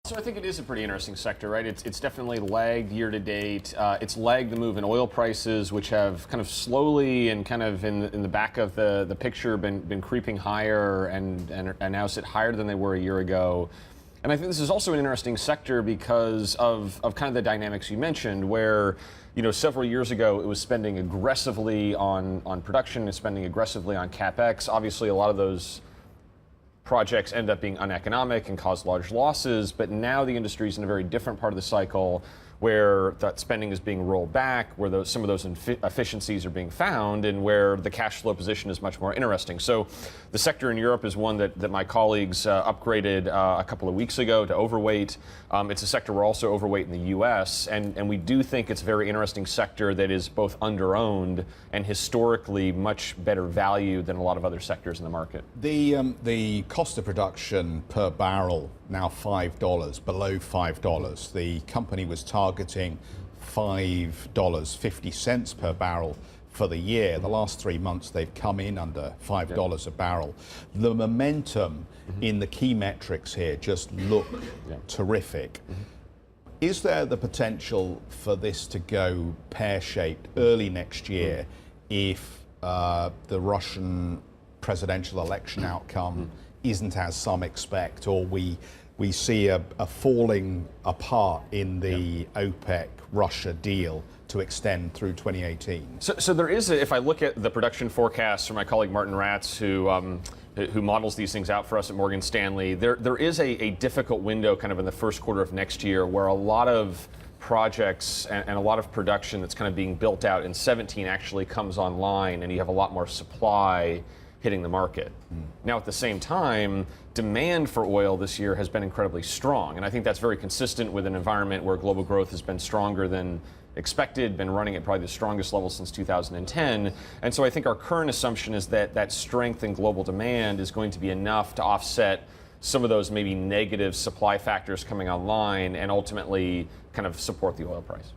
So I think it is a pretty interesting sector, right? It's definitely lagged year to date. It's lagged the move in oil prices, which have kind of slowly and kind of in the back of the picture been creeping higher and now sit higher than they were a year ago. And I think this is also an interesting sector because of kind of the dynamics you mentioned, where several years ago it was spending aggressively on production, it's spending aggressively on CapEx. Obviously, a lot of those projects end up being uneconomic and cause large losses, but now the industry is in a very different part of the cycle where that spending is being rolled back, where some of those efficiencies are being found, and where the cash flow position is much more interesting. So the sector in Europe is one that my colleagues upgraded a couple of weeks ago to overweight. It's a sector we're also overweight in the U.S., and we do think it's a very interesting sector that is both under-owned and historically much better valued than a lot of other sectors in the market. The cost of production per barrel now $5, below $5. The company was targeting $5.50 per barrel for the year. The last 3 months they've come in under $5 a barrel. The momentum in the key metrics here just look terrific. Is there the potential for this to go pear-shaped early next year if the Russian presidential election outcome isn't as some expect, or we see a falling apart in the OPEC-Russia deal to extend through 2018? So there is, if I look at the production forecasts from my colleague Martin Ratz, who models these things out for us at Morgan Stanley, there is a difficult window kind of in the first quarter of next year where a lot of projects and a lot of production that's kind of being built out in 17 actually comes online, and you have a lot more supply hitting the market. Now, at the same time, demand for oil this year has been incredibly strong, and I think that's very consistent with an environment where global growth has been stronger than expected, been running at probably the strongest level since 2010. And so I think our current assumption is that that strength in global demand is going to be enough to offset some of those maybe negative supply factors coming online and ultimately kind of support the oil price.